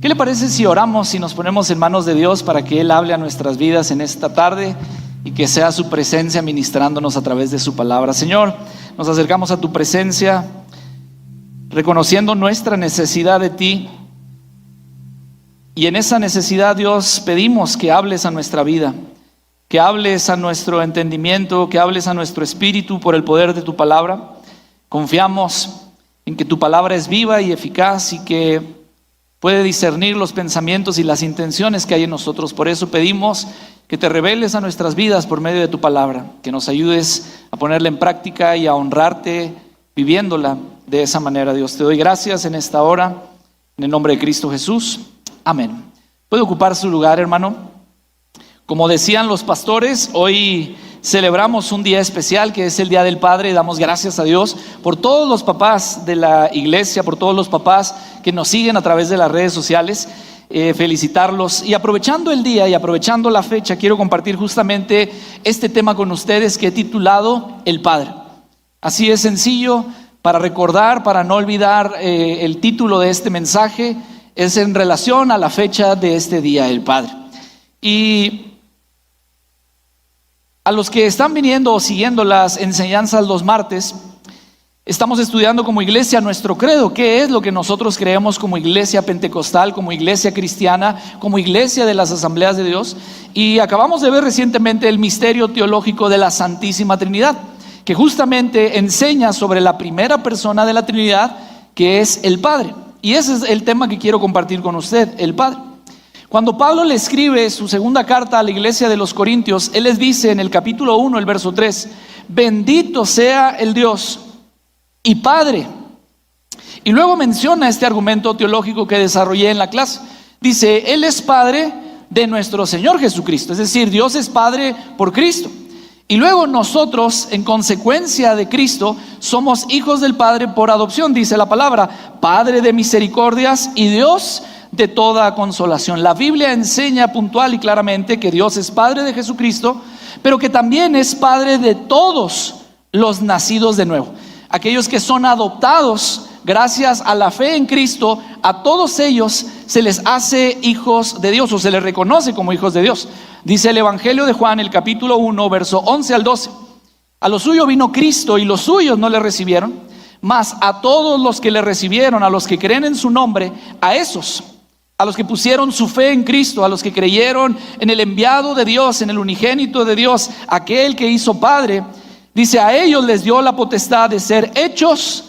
¿Qué le parece si oramos y nos ponemos en manos de Dios para que Él hable a nuestras vidas en esta tarde y que sea su presencia ministrándonos a través de su palabra? Señor, nos acercamos a tu presencia reconociendo nuestra necesidad de ti, y en esa necesidad, Dios, pedimos que hables a nuestra vida, que hables a nuestro entendimiento, que hables a nuestro espíritu por el poder de tu palabra. Confiamos en que tu palabra es viva y eficaz y que puede discernir los pensamientos y las intenciones que hay en nosotros. Por eso pedimos que te reveles a nuestras vidas por medio de tu palabra, que nos ayudes a ponerla en práctica y a honrarte viviéndola de esa manera. Dios, te doy gracias en esta hora, en el nombre de Cristo Jesús. Amén. ¿Puede ocupar su lugar, hermano? Como decían los pastores, hoy celebramos un día especial que es el Día del Padre. Damos gracias a Dios por todos los papás de la iglesia, por todos los papás que nos siguen a través de las redes sociales. Felicitarlos, y aprovechando el día y aprovechando la fecha, quiero compartir justamente este tema con ustedes que he titulado El Padre. Así es sencillo, para recordar, para no olvidar. El título de este mensaje es en relación a la fecha de este día, el Padre. Y a los que están viniendo o siguiendo las enseñanzas los martes, estamos estudiando como iglesia nuestro credo. ¿Qué es lo que nosotros creemos como iglesia pentecostal, como iglesia cristiana, como iglesia de las asambleas de Dios? Y acabamos de ver recientemente el misterio teológico de la Santísima Trinidad, que justamente enseña sobre la primera persona de la Trinidad, que es el Padre. Y ese es el tema que quiero compartir con usted, el Padre. Cuando Pablo le escribe su segunda carta a la iglesia de los Corintios, él les dice en el capítulo 1, el verso 3, bendito sea el Dios y Padre. Y luego menciona este argumento teológico que desarrollé en la clase. Dice, Él es Padre de nuestro Señor Jesucristo. Es decir, Dios es Padre por Cristo. Y luego nosotros, en consecuencia de Cristo, somos hijos del Padre por adopción. Dice la palabra, Padre de misericordias y Dios de toda consolación. La Biblia enseña puntual y claramente que Dios es Padre de Jesucristo, pero que también es Padre de todos los nacidos de nuevo. Aquellos que son adoptados gracias a la fe en Cristo, a todos ellos se les hace hijos de Dios, o se les reconoce como hijos de Dios. Dice el Evangelio de Juan, el capítulo 1, verso 11 al 12. A lo suyo vino Cristo y los suyos no le recibieron, mas a todos los que le recibieron, a los que creen en su nombre, a esos, a los que pusieron su fe en Cristo, a los que creyeron en el enviado de Dios, en el unigénito de Dios, aquel que hizo Padre, dice, a ellos les dio la potestad de ser hechos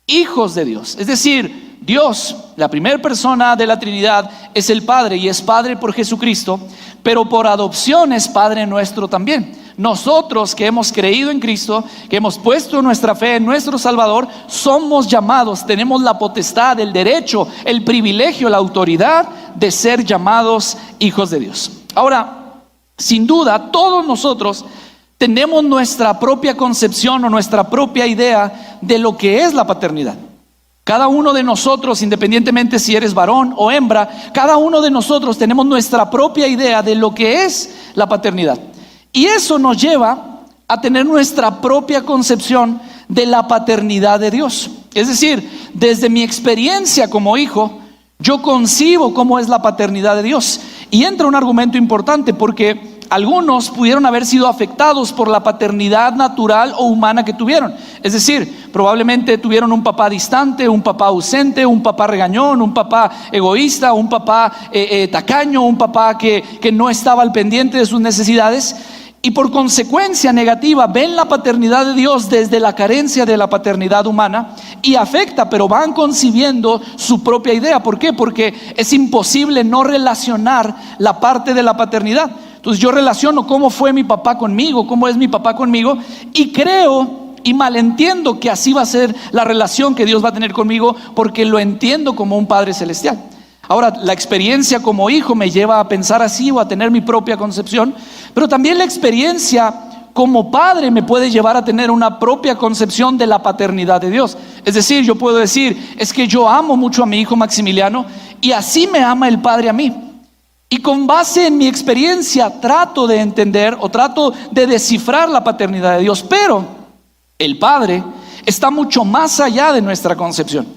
hijos de Dios. Es decir, Dios, la primera persona de la Trinidad, es el Padre y es Padre por Jesucristo, pero por adopción es Padre nuestro también. Nosotros que hemos creído en Cristo, que hemos puesto nuestra fe en nuestro Salvador, somos llamados, tenemos la potestad, el derecho, el privilegio, la autoridad de ser llamados hijos de Dios. Ahora, sin duda, todos nosotros tenemos nuestra propia concepción o nuestra propia idea de lo que es la paternidad. Cada uno de nosotros, independientemente si eres varón o hembra, cada uno de nosotros tenemos nuestra propia idea de lo que es la paternidad. Y eso nos lleva a tener nuestra propia concepción de la paternidad de Dios. Es decir, desde mi experiencia como hijo, yo concibo cómo es la paternidad de Dios. Y entra un argumento importante porque algunos pudieron haber sido afectados por la paternidad natural o humana que tuvieron. Es decir, probablemente tuvieron un papá distante, un papá ausente, un papá regañón, un papá egoísta, un papá tacaño, un papá que no estaba al pendiente de sus necesidades. Y por consecuencia negativa ven la paternidad de Dios desde la carencia de la paternidad humana y afecta, pero van concibiendo su propia idea. ¿Por qué? Porque es imposible no relacionar la parte de la paternidad. Entonces yo relaciono cómo fue mi papá conmigo, cómo es mi papá conmigo, y creo y malentiendo que así va a ser la relación que Dios va a tener conmigo, porque lo entiendo como un Padre celestial. Ahora, la experiencia como hijo me lleva a pensar así o a tener mi propia concepción, pero también la experiencia como padre me puede llevar a tener una propia concepción de la paternidad de Dios. Es decir, yo puedo decir, es que yo amo mucho a mi hijo Maximiliano y así me ama el Padre a mí. Y con base en mi experiencia trato de entender o trato de descifrar la paternidad de Dios, pero el Padre está mucho más allá de nuestra concepción.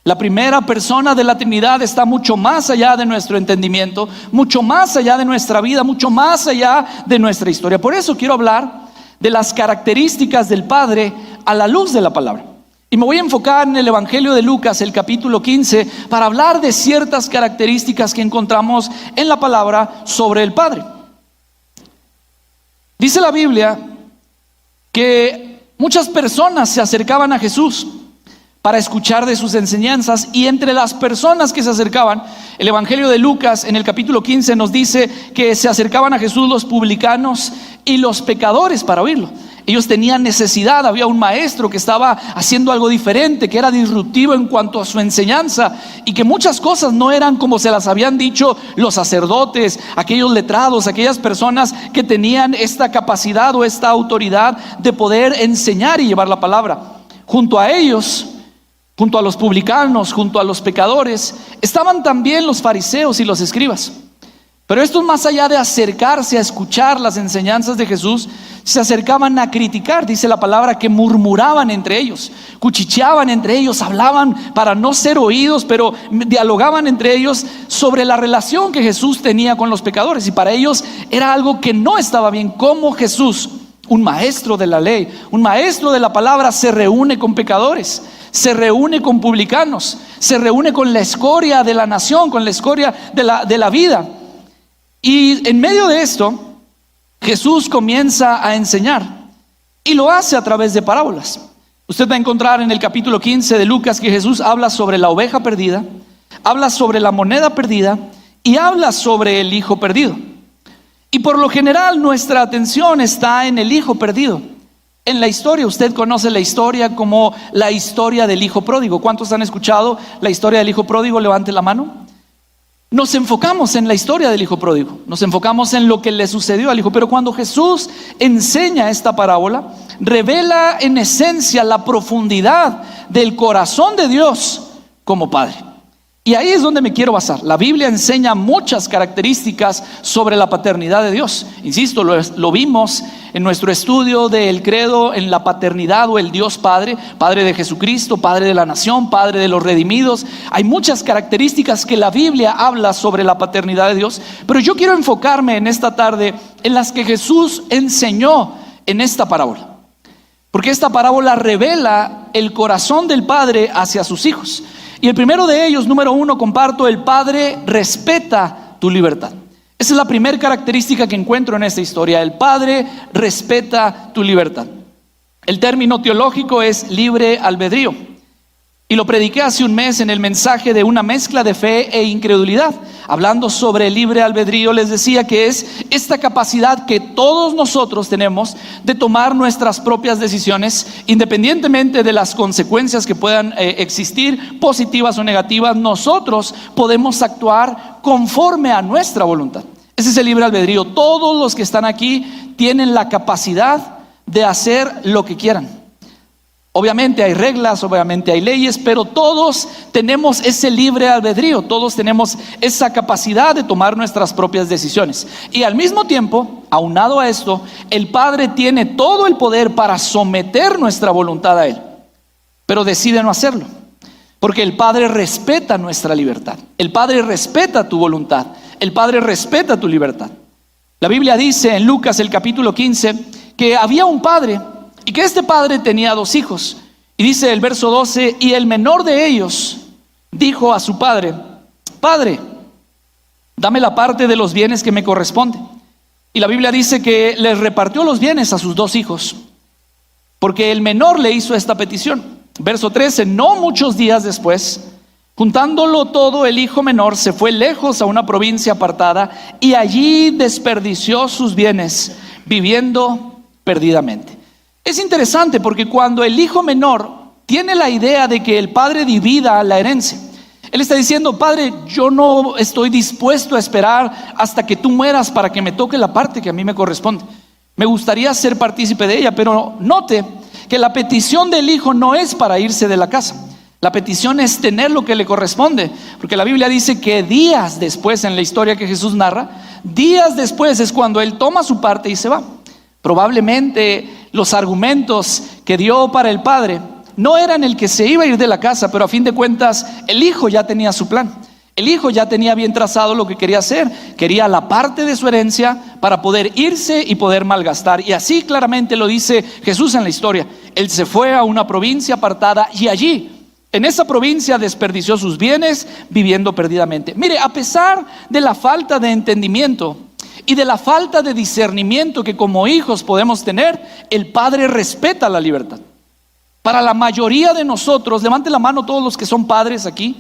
La primera persona de la Trinidad está mucho más allá de nuestro entendimiento, mucho más allá de nuestra vida, mucho más allá de nuestra historia. Por eso quiero hablar de las características del Padre a la luz de la palabra. Y me voy a enfocar en el Evangelio de Lucas, el capítulo 15, para hablar de ciertas características que encontramos en la palabra sobre el Padre. Dice la Biblia que muchas personas se acercaban a Jesús para escuchar de sus enseñanzas, y entre las personas que se acercaban, el Evangelio de Lucas en el capítulo 15 nos dice que se acercaban a Jesús los publicanos y los pecadores para oírlo. Ellos tenían necesidad, había un maestro que estaba haciendo algo diferente, que era disruptivo en cuanto a su enseñanza, y que muchas cosas no eran como se las habían dicho los sacerdotes, aquellos letrados, aquellas personas que tenían esta capacidad o esta autoridad de poder enseñar y llevar la palabra. Junto a ellos, junto a los publicanos, junto a los pecadores, estaban también los fariseos y los escribas. Pero estos, más allá de acercarse a escuchar las enseñanzas de Jesús, se acercaban a criticar. Dice la palabra que murmuraban entre ellos, cuchicheaban entre ellos, hablaban para no ser oídos, pero dialogaban entre ellos sobre la relación que Jesús tenía con los pecadores. Y para ellos era algo que no estaba bien. Cómo Jesús, un maestro de la ley, un maestro de la palabra, se reúne con pecadores, se reúne con publicanos, se reúne con la escoria de la nación, con la escoria de la vida. Y en medio de esto, Jesús comienza a enseñar, y lo hace a través de parábolas. Usted va a encontrar en el capítulo 15 de Lucas que Jesús habla sobre la oveja perdida, habla sobre la moneda perdida y habla sobre el hijo perdido. Y por lo general nuestra atención está en el hijo perdido. En la historia, usted conoce la historia como la historia del hijo pródigo. ¿Cuántos han escuchado la historia del hijo pródigo? Levante la mano. Nos enfocamos en la historia del hijo pródigo, nos enfocamos en lo que le sucedió al hijo. Pero cuando Jesús enseña esta parábola, revela en esencia la profundidad del corazón de Dios como Padre. Y ahí es donde me quiero basar. La Biblia enseña muchas características sobre la paternidad de Dios. Insisto, lo vimos en nuestro estudio del credo en la paternidad o el Dios Padre, Padre de Jesucristo, Padre de la nación, Padre de los redimidos. Hay muchas características que la Biblia habla sobre la paternidad de Dios, pero yo quiero enfocarme en esta tarde en las que Jesús enseñó en esta parábola. Porque esta parábola revela el corazón del Padre hacia sus hijos. Y el primero de ellos, número 1, comparto: el Padre respeta tu libertad. Esa es la primera característica que encuentro en esta historia. El Padre respeta tu libertad. El término teológico es libre albedrío. Y lo prediqué hace un mes en el mensaje de una mezcla de fe e incredulidad. Hablando sobre el libre albedrío, les decía que es esta capacidad que todos nosotros tenemos de tomar nuestras propias decisiones, independientemente de las consecuencias que puedan existir, positivas o negativas. Nosotros podemos actuar conforme a nuestra voluntad. Ese es el libre albedrío. Todos los que están aquí tienen la capacidad de hacer lo que quieran. Obviamente hay reglas, obviamente hay leyes, pero todos tenemos ese libre albedrío, todos tenemos esa capacidad de tomar nuestras propias decisiones. Y al mismo tiempo, aunado a esto, el Padre tiene todo el poder para someter nuestra voluntad a Él, pero decide no hacerlo, porque el Padre respeta nuestra libertad. El Padre respeta tu voluntad, el Padre respeta tu libertad. La Biblia dice en Lucas el capítulo 15 que había un padre, y que este padre tenía 2 hijos. Y dice el verso 12: y el menor de ellos dijo a su padre: Padre, dame la parte de los bienes que me corresponde. Y la Biblia dice que les repartió los bienes a sus 2 hijos, porque el menor le hizo esta petición. Verso 13: no muchos días después, juntándolo todo, el hijo menor se fue lejos a una provincia apartada, y allí desperdició sus bienes, viviendo perdidamente. Es interesante porque cuando el hijo menor tiene la idea de que el padre divida la herencia, él está diciendo: Padre, yo no estoy dispuesto a esperar hasta que tú mueras para que me toque la parte que a mí me corresponde. Me gustaría ser partícipe de ella. Pero note que la petición del hijo no es para irse de la casa. La petición es tener lo que le corresponde, porque la Biblia dice que días después, en la historia que Jesús narra, días después es cuando él toma su parte y se va. Probablemente los argumentos que dio para el padre no era en el que se iba a ir de la casa, pero a fin de cuentas el hijo ya tenía su plan. El hijo ya tenía bien trazado lo que quería hacer. Quería la parte de su herencia para poder irse y poder malgastar. Y así claramente lo dice Jesús en la historia. Él se fue a una provincia apartada y allí, en esa provincia, desperdició sus bienes viviendo perdidamente. Mire, a pesar de la falta de entendimiento y de la falta de discernimiento que como hijos podemos tener, el Padre respeta la libertad. Para la mayoría de nosotros, levante la mano todos los que son padres aquí.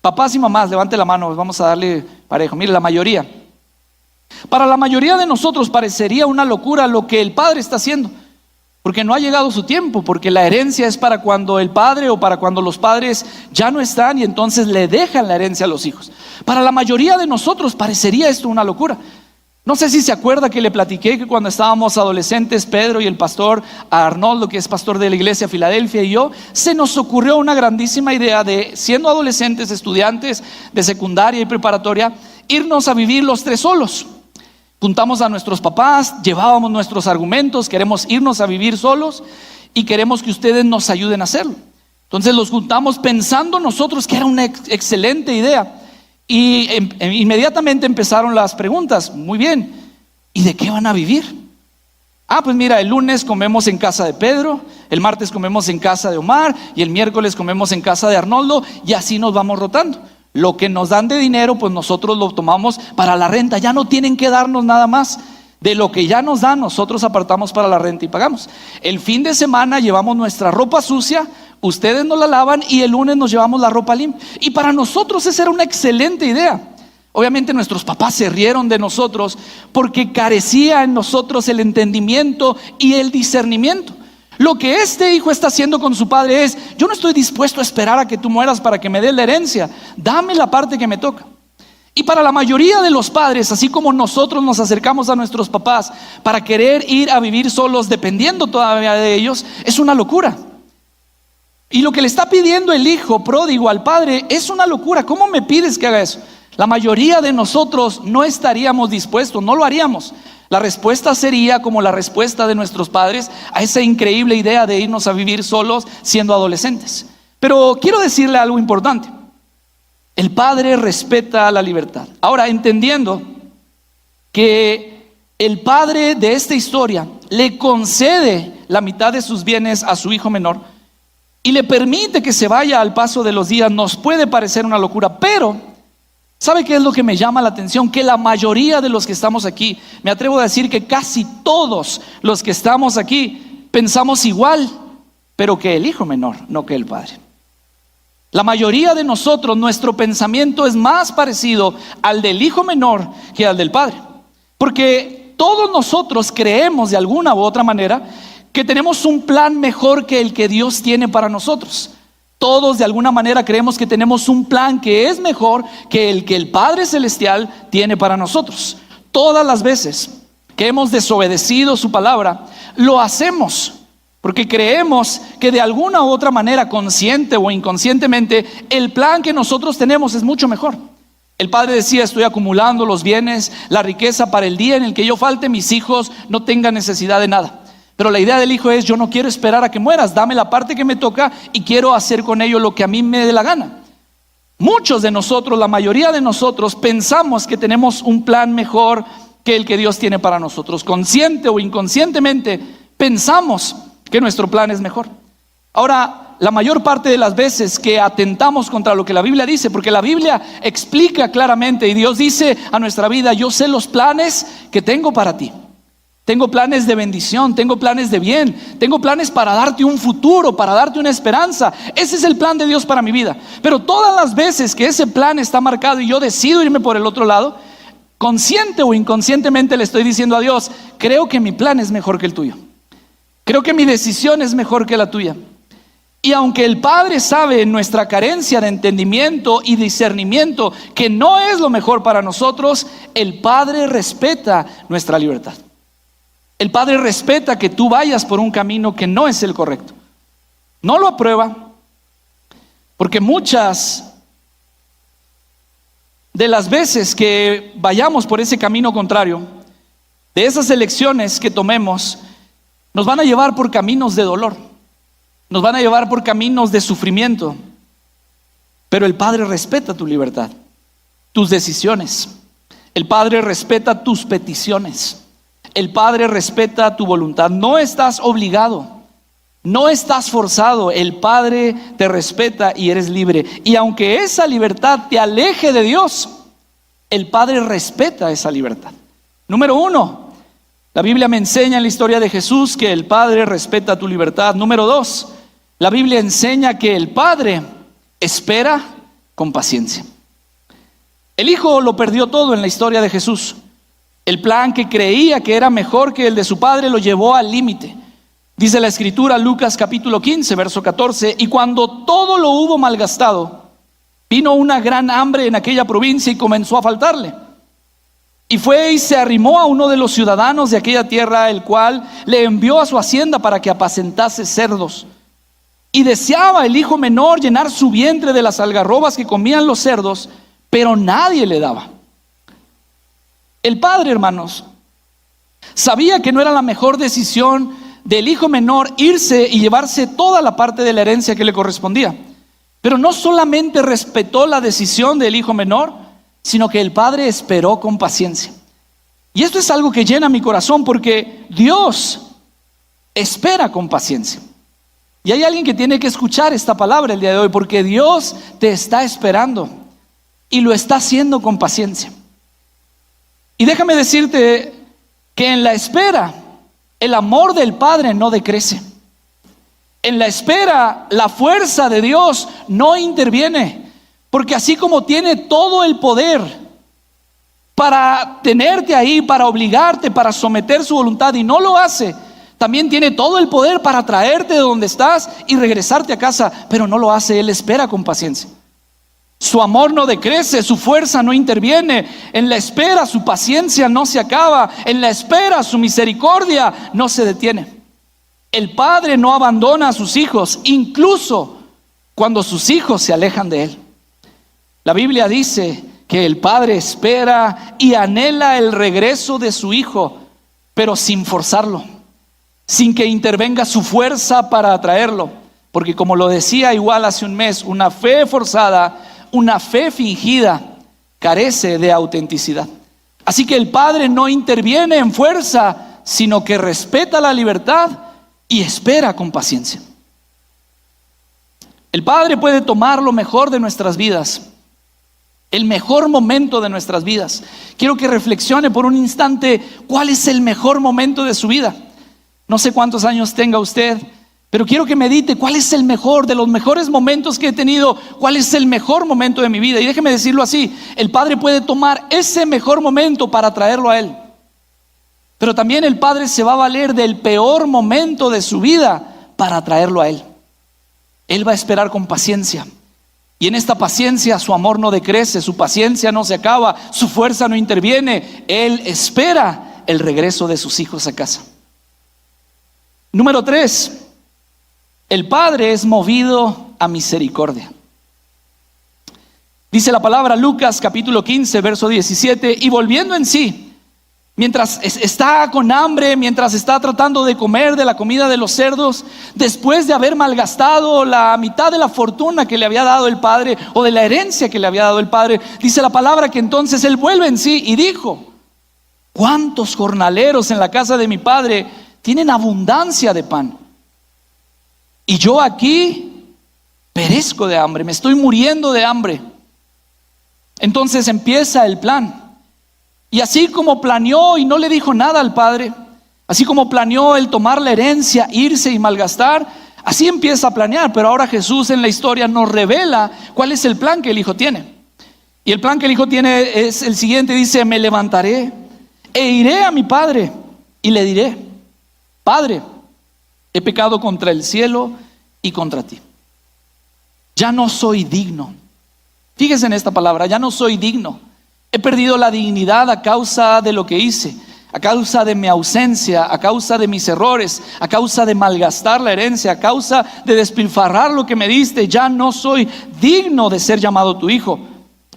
Papás y mamás, levante la mano, vamos a darle parejo. Mire, la mayoría. Para la mayoría de nosotros parecería una locura lo que el padre está haciendo, porque no ha llegado su tiempo, porque la herencia es para cuando el padre o para cuando los padres ya no están y entonces le dejan la herencia a los hijos. Para la mayoría de nosotros parecería esto una locura. No sé si se acuerda que le platiqué que cuando estábamos adolescentes, Pedro y el pastor Arnoldo, que es pastor de la iglesia Filadelfia, y yo, se nos ocurrió una grandísima idea de, siendo adolescentes, estudiantes de secundaria y preparatoria, irnos a vivir los tres solos. Juntamos a nuestros papás, llevábamos nuestros argumentos, queremos irnos a vivir solos y queremos que ustedes nos ayuden a hacerlo. Entonces los juntamos pensando nosotros que era una excelente idea. Y inmediatamente empezaron las preguntas. Muy bien, ¿y de qué van a vivir? Pues mira, el lunes comemos en casa de Pedro, el martes comemos en casa de Omar y el miércoles comemos en casa de Arnoldo, y así nos vamos rotando. Lo que nos dan de dinero, pues nosotros lo tomamos para la renta. Ya no tienen que darnos nada más. De lo que ya nos dan, nosotros apartamos para la renta y pagamos. El fin de semana llevamos nuestra ropa sucia, ustedes nos la lavan y el lunes nos llevamos la ropa limpia. Y para nosotros esa era una excelente idea. Obviamente nuestros papás se rieron de nosotros porque carecía en nosotros el entendimiento y el discernimiento. Lo que este hijo está haciendo con su padre es: yo no estoy dispuesto a esperar a que tú mueras para que me des la herencia, dame la parte que me toca. Y para la mayoría de los padres, así como nosotros nos acercamos a nuestros papás para querer ir a vivir solos, dependiendo todavía de ellos, es una locura. Y lo que le está pidiendo el hijo pródigo al padre es una locura. ¿Cómo me pides que haga eso? La mayoría de nosotros no estaríamos dispuestos, no lo haríamos. La respuesta sería como la respuesta de nuestros padres a esa increíble idea de irnos a vivir solos siendo adolescentes. Pero quiero decirle algo importante. El padre respeta la libertad. Ahora, entendiendo que el padre de esta historia le concede la mitad de sus bienes a su hijo menor y le permite que se vaya al paso de los días, nos puede parecer una locura, pero ¿sabe qué es lo que me llama la atención? Que la mayoría de los que estamos aquí, me atrevo a decir que casi todos los que estamos aquí pensamos igual, pero que el hijo menor, no que el padre. La mayoría de nosotros, nuestro pensamiento es más parecido al del hijo menor que al del padre. Porque todos nosotros creemos de alguna u otra manera que tenemos un plan mejor que el que Dios tiene para nosotros. Todos de alguna manera creemos que tenemos un plan que es mejor que el Padre Celestial tiene para nosotros. Todas las veces que hemos desobedecido su palabra, lo hacemos porque creemos que de alguna u otra manera, consciente o inconscientemente, el plan que nosotros tenemos es mucho mejor. El padre decía: estoy acumulando los bienes, la riqueza para el día en el que yo falte, mis hijos no tengan necesidad de nada. Pero la idea del hijo es: yo no quiero esperar a que mueras, dame la parte que me toca y quiero hacer con ello lo que a mí me dé la gana. Muchos de nosotros, la mayoría de nosotros, pensamos que tenemos un plan mejor que el que Dios tiene para nosotros. Consciente o inconscientemente pensamos que nuestro plan es mejor. Ahora, la mayor parte de las veces que atentamos contra lo que la Biblia dice, porque la Biblia explica claramente y Dios dice a nuestra vida: yo sé los planes que tengo para ti. Tengo planes de bendición, tengo planes de bien, tengo planes para darte un futuro, para darte una esperanza. Ese es el plan de Dios para mi vida. Pero todas las veces que ese plan está marcado y yo decido irme por el otro lado, consciente o inconscientemente le estoy diciendo a Dios: creo que mi plan es mejor que el tuyo. Creo que mi decisión es mejor que la tuya. Y aunque el Padre sabe en nuestra carencia de entendimiento y discernimiento que no es lo mejor para nosotros, el Padre respeta nuestra libertad. El Padre respeta que tú vayas por un camino que no es el correcto. No lo aprueba, porque muchas de las veces que vayamos por ese camino contrario, de esas elecciones que tomemos, nos van a llevar por caminos de dolor. nos van a llevar por caminos de sufrimiento. Pero el Padre respeta tu libertad, tus decisiones. El Padre respeta tus peticiones. El Padre respeta tu voluntad. No estás obligado, no estás forzado. El Padre te respeta y eres libre. Y aunque esa libertad te aleje de Dios, el Padre respeta esa libertad. Número 1, la Biblia me enseña en la historia de Jesús que el Padre respeta tu libertad. Número 2, la Biblia enseña que el Padre espera con paciencia. El Hijo lo perdió todo en la historia de Jesús. El plan que creía que era mejor que el de su Padre lo llevó al límite. Dice la Escritura, Lucas capítulo 15, verso 14, y cuando todo lo hubo malgastado, vino una gran hambre en aquella provincia y comenzó a faltarle. Y fue y se arrimó a uno de los ciudadanos de aquella tierra, el cual le envió a su hacienda para que apacentase cerdos. Y deseaba el hijo menor llenar su vientre de las algarrobas que comían los cerdos, pero nadie le daba. El padre, hermanos, sabía que no era la mejor decisión del hijo menor irse y llevarse toda la parte de la herencia que le correspondía. Pero no solamente respetó la decisión del hijo menor, sino que el padre esperó con paciencia. Y esto es algo que llena mi corazón, porque Dios espera con paciencia. Y hay alguien que tiene que escuchar esta palabra el día de hoy, porque Dios te está esperando y lo está haciendo con paciencia. Y déjame decirte que en la espera, el amor del Padre no decrece. En la espera, la fuerza de Dios no interviene, porque así como tiene todo el poder para tenerte ahí, para obligarte, para someter su voluntad, y no lo hace, también tiene todo el poder para traerte de donde estás y regresarte a casa, pero no lo hace. Él espera con paciencia. Su amor no decrece, su fuerza no interviene. En la espera su paciencia no se acaba. En la espera su misericordia no se detiene. El Padre no abandona a sus hijos, incluso cuando sus hijos se alejan de Él. La Biblia dice que el Padre espera y anhela el regreso de su Hijo, pero sin forzarlo, sin que intervenga su fuerza para atraerlo. Porque como lo decía igual hace un mes, una fe forzada, una fe fingida, carece de autenticidad. Así que el Padre no interviene en fuerza, sino que respeta la libertad y espera con paciencia. El Padre puede tomar lo mejor de nuestras vidas, el mejor momento de nuestras vidas. Quiero que reflexione por un instante cuál es el mejor momento de su vida. No sé cuántos años tenga usted, pero quiero que medite cuál es el mejor de los mejores momentos que he tenido, cuál es el mejor momento de mi vida. Y déjeme decirlo así, el Padre puede tomar ese mejor momento para traerlo a Él. Pero también el Padre se va a valer del peor momento de su vida para traerlo a Él. Él va a esperar con paciencia. Y en esta paciencia su amor no decrece, su paciencia no se acaba, su fuerza no interviene. Él espera el regreso de sus hijos a casa. Número 3. El Padre es movido a misericordia. Dice la palabra, Lucas capítulo 15, verso 17, y volviendo en sí, mientras está con hambre, mientras está tratando de comer de la comida de los cerdos, después de haber malgastado la mitad de la fortuna que le había dado el Padre, o de la herencia que le había dado el Padre, dice la palabra que entonces él vuelve en sí y dijo: ¿cuántos jornaleros en la casa de mi Padre tienen abundancia de pan? Y yo aquí perezco de hambre, me estoy muriendo de hambre. Entonces empieza el plan. Y así como planeó y no le dijo nada al Padre, así como planeó el tomar la herencia, irse y malgastar, así empieza a planear. Pero ahora Jesús en la historia nos revela cuál es el plan que el Hijo tiene. Y el plan que el Hijo tiene es el siguiente, dice: me levantaré e iré a mi Padre y le diré: Padre, he pecado contra el cielo y contra ti. Ya no soy digno. Fíjese en esta palabra, ya no soy digno. He perdido la dignidad a causa de lo que hice, a causa de mi ausencia, a causa de mis errores, a causa de malgastar la herencia, a causa de despilfarrar lo que me diste. Ya no soy digno de ser llamado tu hijo,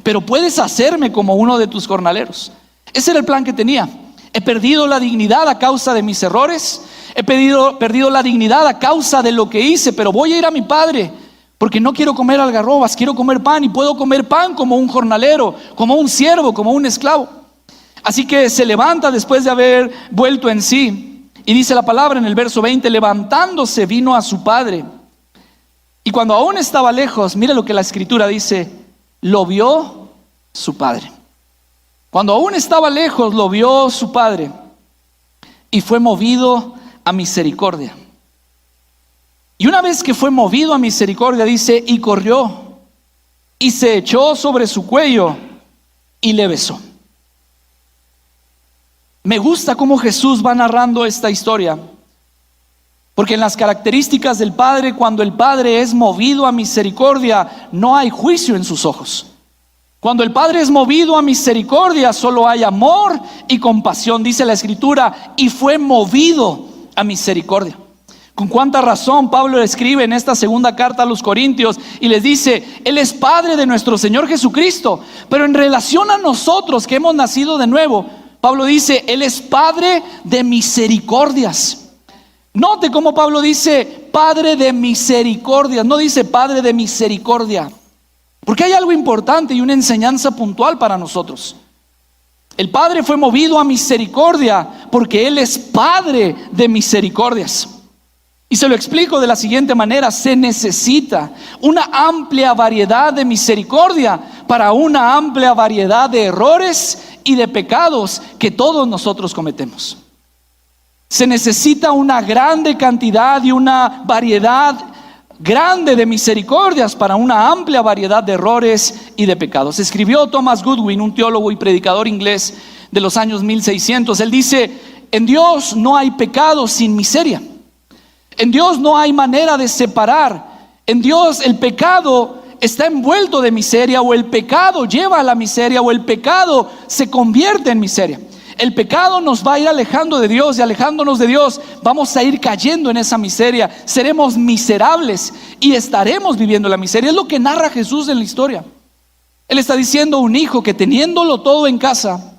pero puedes hacerme como uno de tus jornaleros. Ese era el plan que tenía. He perdido la dignidad a causa de mis errores. he perdido la dignidad a causa de lo que hice, pero voy a ir a mi padre, porque no quiero comer algarrobas, quiero comer pan, y puedo comer pan como un jornalero, como un siervo, como un esclavo. Así que se levanta después de haber vuelto en sí, y dice la palabra en el verso 20, levantándose vino a su padre. Y cuando aún estaba lejos, mire lo que la escritura dice, lo vio su padre. Cuando aún estaba lejos, lo vio su padre y fue movido a misericordia. Y una vez que fue movido a misericordia, dice, y corrió y se echó sobre su cuello y le besó. Me gusta cómo Jesús va narrando esta historia, porque en las características del Padre, cuando el Padre es movido a misericordia, no hay juicio en sus ojos. Cuando el Padre es movido a misericordia, solo hay amor y compasión, dice la Escritura, y fue movido a misericordia. Con cuánta razón Pablo escribe en esta segunda carta a los Corintios y les dice, Él es Padre de nuestro Señor Jesucristo, pero en relación a nosotros que hemos nacido de nuevo, Pablo dice, Él es Padre de misericordias. Note cómo Pablo dice Padre de misericordia, no dice Padre de misericordia, porque hay algo importante y una enseñanza puntual para nosotros. El Padre fue movido a misericordia porque Él es Padre de misericordias. Y se lo explico de la siguiente manera, se necesita una amplia variedad de misericordia para una amplia variedad de errores y de pecados que todos nosotros cometemos. Se necesita una grande cantidad y una variedad grande de misericordias para una amplia variedad de errores y de pecados. Escribió Thomas Goodwin, un teólogo y predicador inglés de los años 1600. Él dice, en Dios no hay pecado sin miseria. En Dios no hay manera de separar. En Dios el pecado está envuelto de miseria, o el pecado lleva a la miseria, o el pecado se convierte en miseria. El pecado nos va a ir alejando de Dios, y alejándonos de Dios vamos a ir cayendo en esa miseria. Seremos miserables y estaremos viviendo la miseria. Es lo que narra Jesús en la historia. Él está diciendo, un hijo que teniéndolo todo en casa,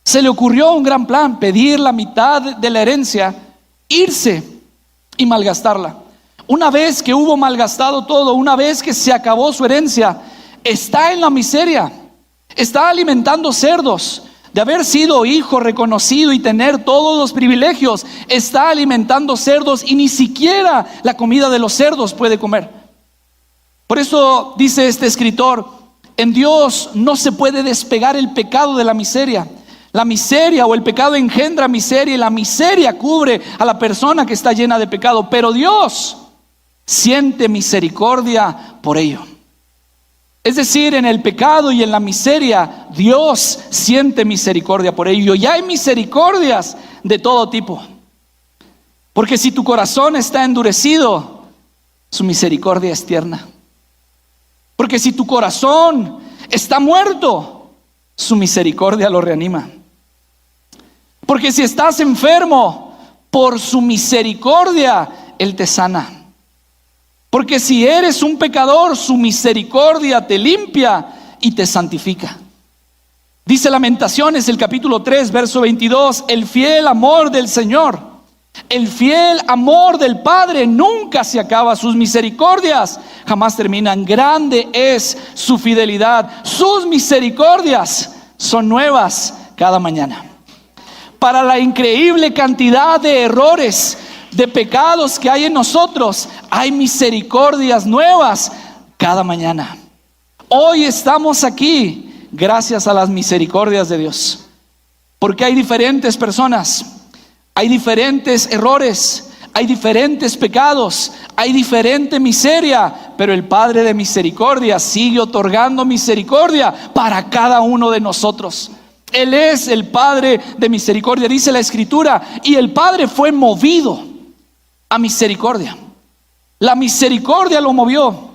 se le ocurrió un gran plan, pedir la mitad de la herencia, irse y malgastarla. Una vez que hubo malgastado todo, una vez que se acabó su herencia, está en la miseria, está alimentando cerdos. De haber sido hijo reconocido y tener todos los privilegios, está alimentando cerdos y ni siquiera la comida de los cerdos puede comer. Por eso dice este escritor, en Dios no se puede despegar el pecado de la miseria. La miseria o el pecado engendra miseria, y la miseria cubre a la persona que está llena de pecado. Pero Dios siente misericordia por ello. Es decir, en el pecado y en la miseria, Dios siente misericordia por ello. Y hay misericordias de todo tipo. Porque si tu corazón está endurecido, su misericordia es tierna. Porque si tu corazón está muerto, su misericordia lo reanima. Porque si estás enfermo, por su misericordia Él te sana. Porque si eres un pecador, su misericordia te limpia y te santifica. Dice Lamentaciones, el capítulo 3, verso 22, el fiel amor del Señor, el fiel amor del Padre nunca se acaba, sus misericordias jamás terminan. Grande es su fidelidad, sus misericordias son nuevas cada mañana. Para la increíble cantidad de errores, de pecados que hay en nosotros, hay misericordias nuevas cada mañana. Hoy estamos aquí gracias a las misericordias de Dios, porque hay diferentes personas, hay diferentes errores, hay diferentes pecados, hay diferente miseria, pero el Padre de misericordia sigue otorgando misericordia para cada uno de nosotros. Él es el Padre de misericordia, dice la Escritura, y el Padre fue movido a misericordia. La misericordia lo movió.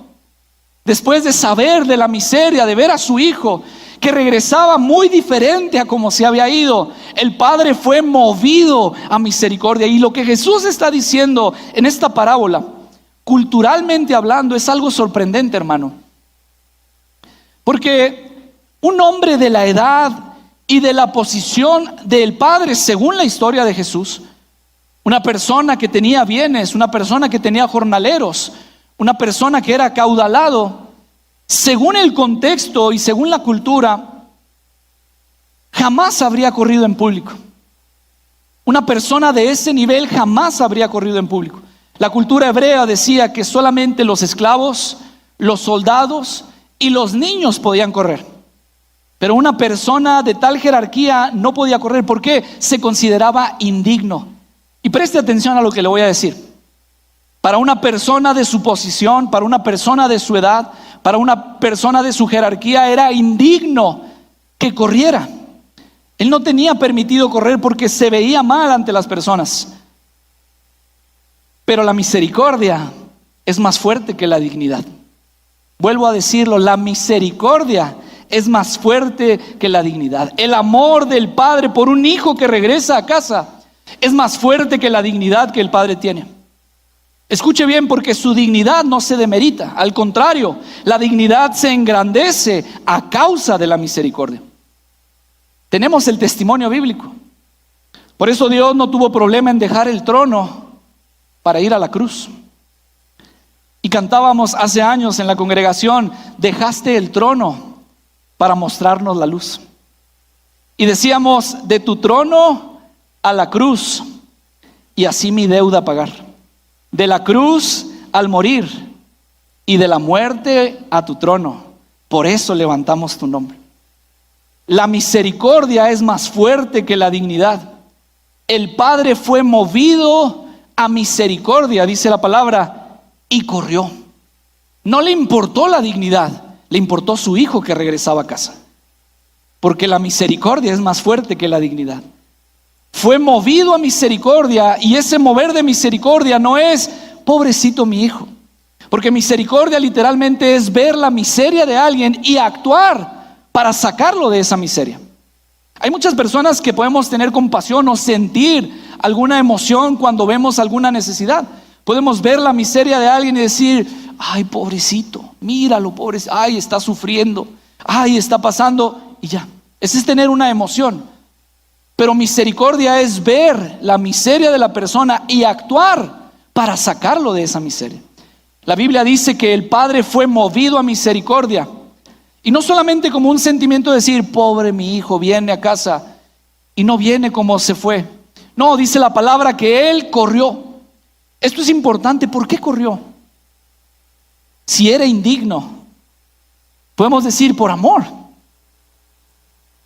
Después de saber de la miseria, de ver a su hijo que regresaba muy diferente a como se había ido, el Padre fue movido a misericordia. Y lo que Jesús está diciendo en esta parábola, culturalmente hablando, es algo sorprendente, hermano. Porque un hombre de la edad y de la posición del Padre, según la historia de Jesús, una persona que tenía bienes, una persona que tenía jornaleros, una persona que era acaudalado, según el contexto y según la cultura, jamás habría corrido en público. Una persona de ese nivel jamás habría corrido en público. La cultura hebrea decía que solamente los esclavos, los soldados y los niños podían correr. Pero una persona de tal jerarquía no podía correr porque se consideraba indigno. Y preste atención a lo que le voy a decir. Para una persona de su posición, para una persona de su edad, para una persona de su jerarquía, era indigno que corriera. Él no tenía permitido correr porque se veía mal ante las personas. Pero la misericordia es más fuerte que la dignidad. Vuelvo a decirlo, la misericordia es más fuerte que la dignidad. El amor del padre por un hijo que regresa a casa es más fuerte que la dignidad que el padre tiene. Escuche bien, porque su dignidad no se demerita. Al contrario, la dignidad se engrandece a causa de la misericordia. Tenemos el testimonio bíblico. Por eso Dios no tuvo problema en dejar el trono para ir a la cruz. Y cantábamos hace años en la congregación: dejaste el trono para mostrarnos la luz. Y decíamos: de tu trono a la cruz, y así mi deuda pagar. De la cruz al morir, y de la muerte a tu trono. Por eso levantamos tu nombre. La misericordia es más fuerte que la dignidad. El Padre fue movido a misericordia, dice la palabra, y corrió. No le importó la dignidad, le importó su hijo que regresaba a casa. Porque la misericordia es más fuerte que la dignidad. Fue movido a misericordia, y ese mover de misericordia no es pobrecito mi hijo. Porque misericordia literalmente es ver la miseria de alguien y actuar para sacarlo de esa miseria. Hay muchas personas que podemos tener compasión o sentir alguna emoción cuando vemos alguna necesidad. Podemos ver la miseria de alguien y decir: ay, pobrecito, míralo, pobrecito, ay, está sufriendo, ay, está pasando, y ya. Ese es tener una emoción. Pero misericordia es ver la miseria de la persona y actuar para sacarlo de esa miseria. La Biblia dice que el Padre fue movido a misericordia. Y no solamente como un sentimiento de decir: pobre mi hijo, viene a casa y no viene como se fue. No, dice la palabra que él corrió. Esto es importante. ¿Por qué corrió? Si era indigno, podemos decir por amor.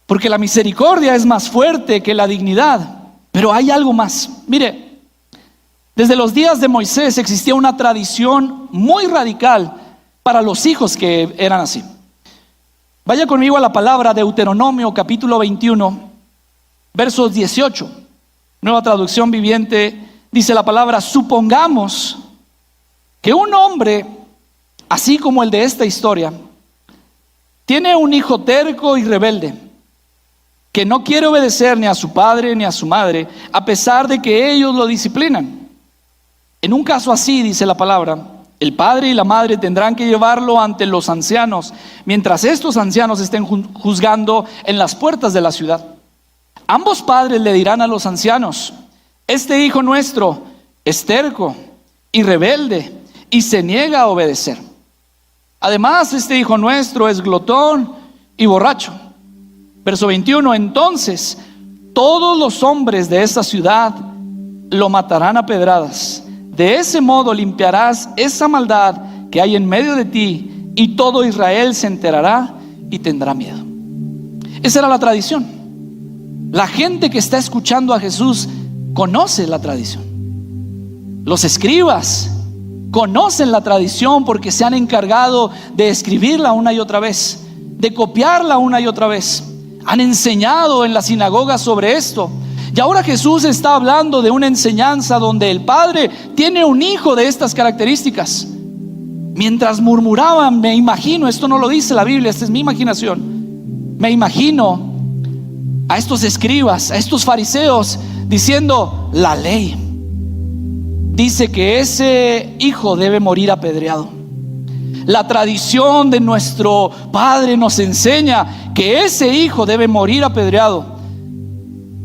Porque la misericordia es más fuerte que la dignidad. Pero hay algo más. Mire, desde los días de Moisés existía una tradición muy radical para los hijos que eran así. Vaya conmigo a la palabra Deuteronomio capítulo 21, versos 18. Nueva traducción viviente, dice la palabra: supongamos que un hombre, así como el de esta historia, tiene un hijo terco y rebelde, que no quiere obedecer ni a su padre ni a su madre, a pesar de que ellos lo disciplinan. En un caso así, dice la palabra, el padre y la madre tendrán que llevarlo ante los ancianos, mientras estos ancianos estén juzgando en las puertas de la ciudad. Ambos padres le dirán a los ancianos: este hijo nuestro es terco y rebelde y se niega a obedecer. Además, este hijo nuestro es glotón y borracho. Verso 21, entonces todos los hombres de esta ciudad lo matarán a pedradas. De ese modo limpiarás esa maldad que hay en medio de ti, y todo Israel se enterará y tendrá miedo. Esa era la tradición. La gente que está escuchando a Jesús conoce la tradición. Los escribas conocen la tradición porque se han encargado de escribirla una y otra vez, de copiarla una y otra vez. Han enseñado en la sinagoga sobre esto. Y ahora Jesús está hablando de una enseñanza donde el padre tiene un hijo de estas características. Mientras murmuraban, me imagino, esto no lo dice la Biblia, esta es mi imaginación, me imagino a estos escribas, a estos fariseos diciendo: la ley dice que ese hijo debe morir apedreado. La tradición de nuestro padre nos enseña que ese hijo debe morir apedreado,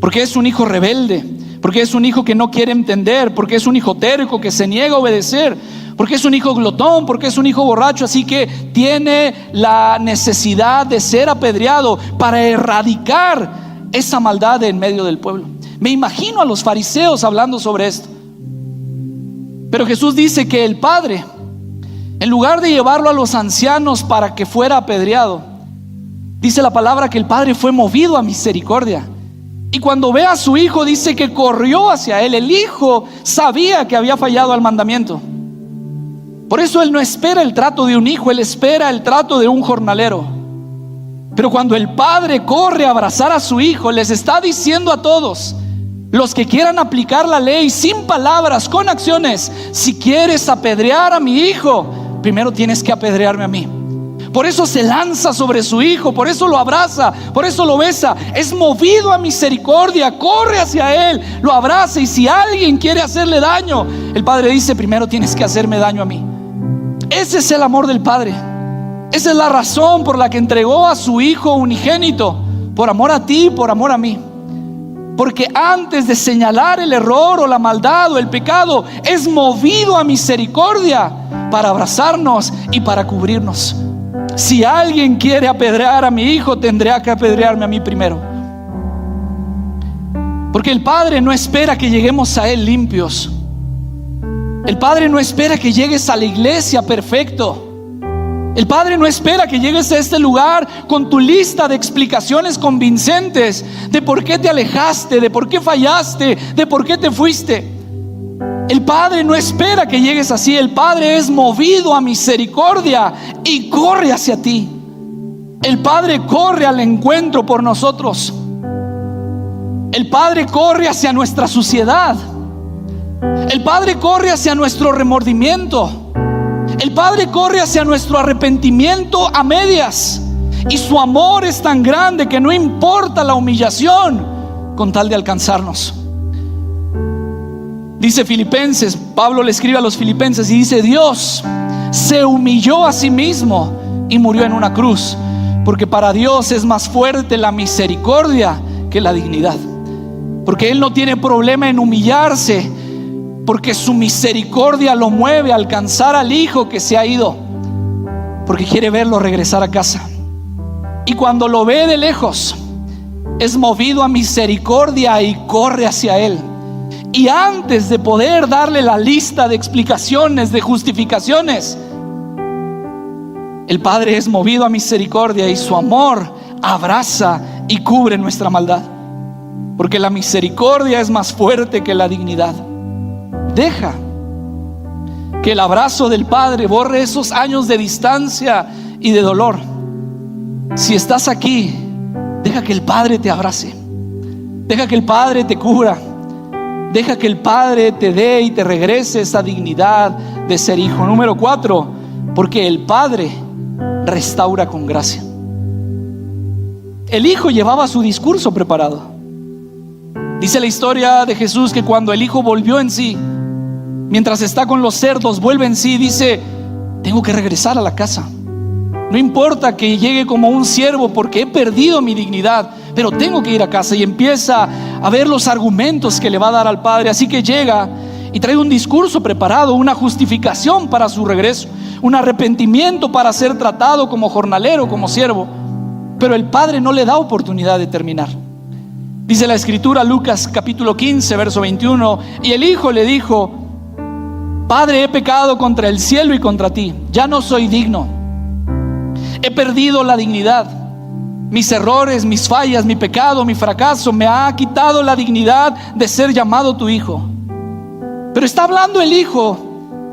porque es un hijo rebelde, porque es un hijo que no quiere entender, porque es un hijo terco que se niega a obedecer, porque es un hijo glotón, porque es un hijo borracho, así que tiene la necesidad de ser apedreado para erradicar esa maldad de en medio del pueblo. Me imagino a los fariseos hablando sobre esto. Pero Jesús dice que el Padre, en lugar de llevarlo a los ancianos para que fuera apedreado, dice la palabra que el Padre fue movido a misericordia. Y cuando ve a su hijo, dice que corrió hacia él. El hijo sabía que había fallado al mandamiento. Por eso él no espera el trato de un hijo, él espera el trato de un jornalero. Pero cuando el Padre corre a abrazar a su hijo, les está diciendo a todos los que quieran aplicar la ley sin palabras, con acciones: si quieres apedrear a mi hijo, primero tienes que apedrearme a mí. Por eso se lanza sobre su hijo, por eso lo abraza, por eso lo besa. Es movido a misericordia, corre hacia él, lo abraza. Y si alguien quiere hacerle daño, el Padre dice: primero tienes que hacerme daño a mí. Ese es el amor del Padre. Esa es la razón por la que entregó a su hijo unigénito, por amor a ti, por amor a mí. Porque antes de señalar el error o la maldad o el pecado, es movido a misericordia para abrazarnos y para cubrirnos. Si alguien quiere apedrear a mi hijo, tendrá que apedrearme a mí primero. Porque el Padre no espera que lleguemos a Él limpios. El Padre no espera que llegues a la iglesia perfecto. El Padre no espera que llegues a este lugar con tu lista de explicaciones convincentes de por qué te alejaste, de por qué fallaste, de por qué te fuiste. El Padre no espera que llegues así. El Padre es movido a misericordia y corre hacia ti. El Padre corre al encuentro por nosotros. El Padre corre hacia nuestra suciedad. El Padre corre hacia nuestro remordimiento. El Padre corre hacia nuestro arrepentimiento a medias. Y su amor es tan grande que no importa la humillación con tal de alcanzarnos. Dice Filipenses, Pablo le escribe a los Filipenses y dice: Dios se humilló a sí mismo y murió en una cruz, porque para Dios es más fuerte la misericordia que la dignidad. Porque Él no tiene problema en humillarse, porque su misericordia lo mueve a alcanzar al hijo que se ha ido, porque quiere verlo regresar a casa. Y cuando lo ve de lejos, es movido a misericordia y corre hacia Él. Y antes de poder darle la lista de explicaciones, de justificaciones, el Padre es movido a misericordia y su amor abraza y cubre nuestra maldad. Porque la misericordia es más fuerte que la dignidad. Deja que el abrazo del Padre borre esos años de distancia y de dolor. Si estás aquí, deja que el Padre te abrace. Deja que el Padre te cubra. Deja que el Padre te dé y te regrese esa dignidad de ser hijo. Número 4, porque el Padre restaura con gracia. El Hijo llevaba su discurso preparado. Dice la historia de Jesús que cuando el Hijo volvió en sí, mientras está con los cerdos, vuelve en sí y dice: tengo que regresar a la casa. No importa que llegue como un siervo, porque he perdido mi dignidad, pero tengo que ir a casa. Y empieza a ver los argumentos que le va a dar al Padre. Así que llega y trae un discurso preparado, una justificación para su regreso, un arrepentimiento para ser tratado como jornalero, como siervo. Pero el Padre no le da oportunidad de terminar. Dice la Escritura, Lucas capítulo 15, verso 21, y el Hijo le dijo: Padre, he pecado contra el cielo y contra ti, ya no soy digno. He perdido la dignidad. Mis errores, mis fallas, mi pecado, mi fracaso me ha quitado la dignidad de ser llamado tu hijo. Pero está hablando el Hijo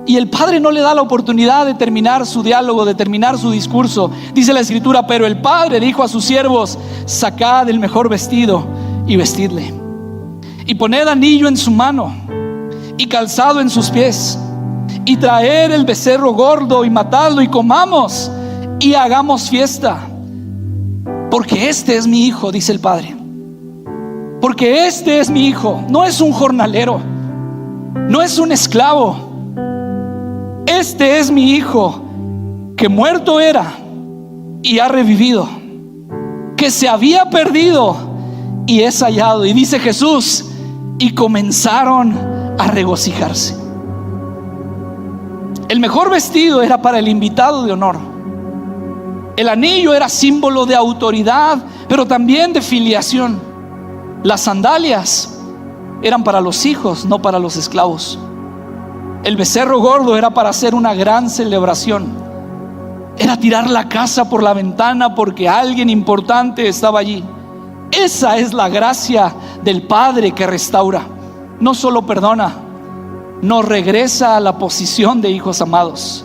y el Padre no le da la oportunidad de terminar su diálogo, de terminar su discurso. Dice la Escritura: pero el Padre dijo a sus siervos: sacad el mejor vestido y vestidle, y poned anillo en su mano y calzado en sus pies, y traer el becerro gordo y matadlo, y comamos y hagamos fiesta. Porque este es mi hijo, dice el Padre. Porque este es mi hijo. No es un jornalero, no es un esclavo. Este es mi hijo, que muerto era y ha revivido, que se había perdido y es hallado. Y dice Jesús: y comenzaron a regocijarse. El mejor vestido era para el invitado de honor. El anillo era símbolo de autoridad, pero también de filiación. Las sandalias eran para los hijos, no para los esclavos. El becerro gordo era para hacer una gran celebración. Era tirar la casa por la ventana porque alguien importante estaba allí. Esa es la gracia del Padre que restaura. No solo perdona, nos regresa a la posición de hijos amados.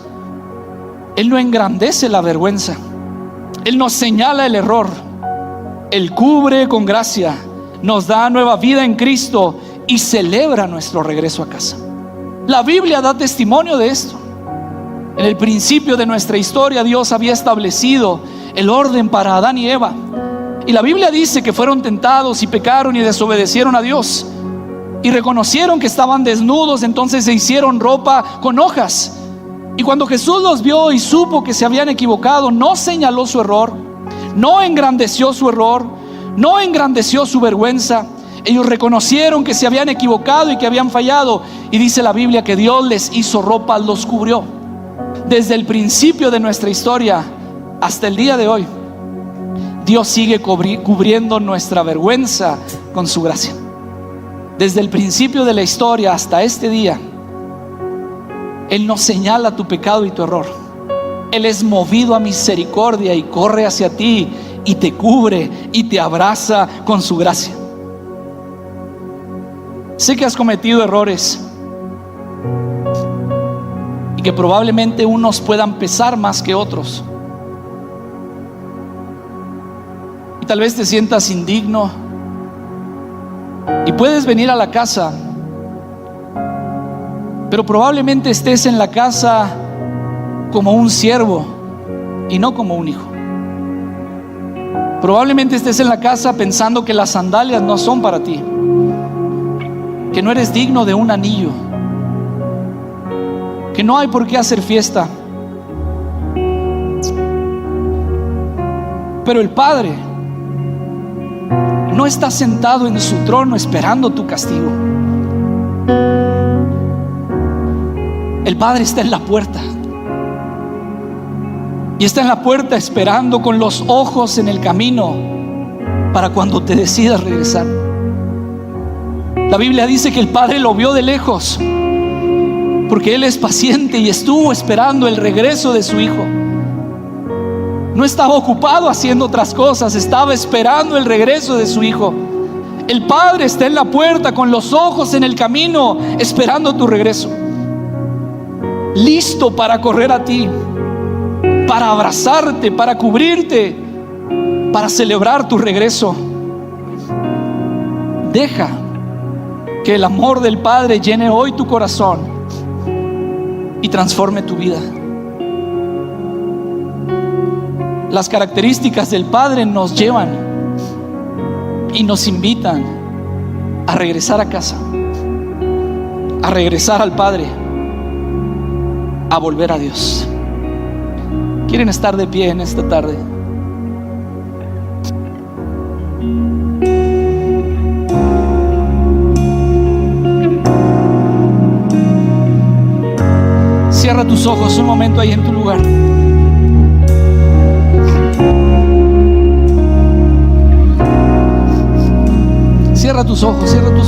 Él no engrandece la vergüenza. Él nos señala el error. Él cubre con gracia, nos da nueva vida en Cristo y celebra nuestro regreso a casa. La Biblia da testimonio de esto. En el principio de nuestra historia, Dios había establecido el orden para Adán y Eva. Y la Biblia dice que fueron tentados y pecaron y desobedecieron a Dios. Y reconocieron que estaban desnudos, entonces se hicieron ropa con hojas. Y cuando Jesús los vio y supo que se habían equivocado, no señaló su error, no engrandeció su error, no engrandeció su vergüenza. Ellos reconocieron que se habían equivocado y que habían fallado. Y dice la Biblia que Dios les hizo ropa, los cubrió. Desde el principio de nuestra historia hasta el día de hoy, Dios sigue cubriendo nuestra vergüenza con su gracia. Desde el principio de la historia hasta este día, Él no señala tu pecado y tu error. Él es movido a misericordia y corre hacia ti y te cubre y te abraza con su gracia. Sé que has cometido errores y que probablemente unos puedan pesar más que otros. Y tal vez te sientas indigno y puedes venir a la casa, pero probablemente estés en la casa como un siervo y no como un hijo. Probablemente estés en la casa pensando que las sandalias no son para ti, que no eres digno de un anillo, que no hay por qué hacer fiesta. Pero el Padre no está sentado en su trono esperando tu castigo. El Padre está en la puerta. Y está en la puerta esperando con los ojos en el camino para cuando te decidas regresar. La Biblia dice que el Padre lo vio de lejos porque Él es paciente y estuvo esperando el regreso de su Hijo. No estaba ocupado haciendo otras cosas, estaba esperando el regreso de su Hijo. El Padre está en la puerta con los ojos en el camino esperando tu regreso, listo para correr a ti, para abrazarte, para cubrirte, para celebrar tu regreso. Deja que el amor del Padre llene hoy tu corazón y transforme tu vida. Las características del Padre nos llevan y nos invitan a regresar a casa, a regresar al Padre, a volver a Dios. ¿Quieren estar de pie en esta tarde? Cierra tus ojos un momento ahí en tu lugar. Cierra tus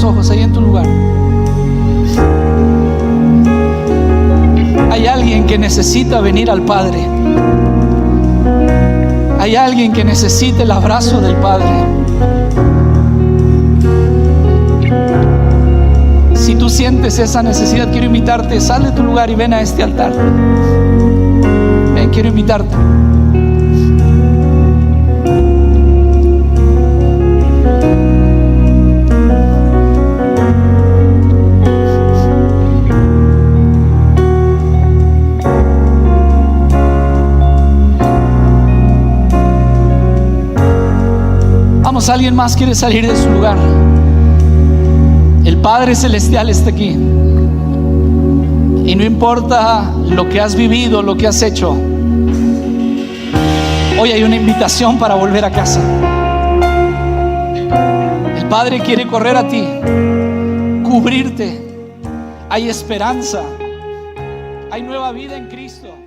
ojos ahí en tu lugar. Hay alguien que necesita venir al Padre. Hay alguien que necesita el abrazo del Padre. Si tú sientes esa necesidad, quiero invitarte, sal de tu lugar y ven a este altar. Ven, quiero invitarte. Alguien más quiere salir de su lugar. El Padre Celestial está aquí. Y no importa lo que has vivido, lo que has hecho, hoy hay una invitación para volver a casa. El Padre quiere correr a ti, cubrirte. Hay esperanza. Hay nueva vida en Cristo.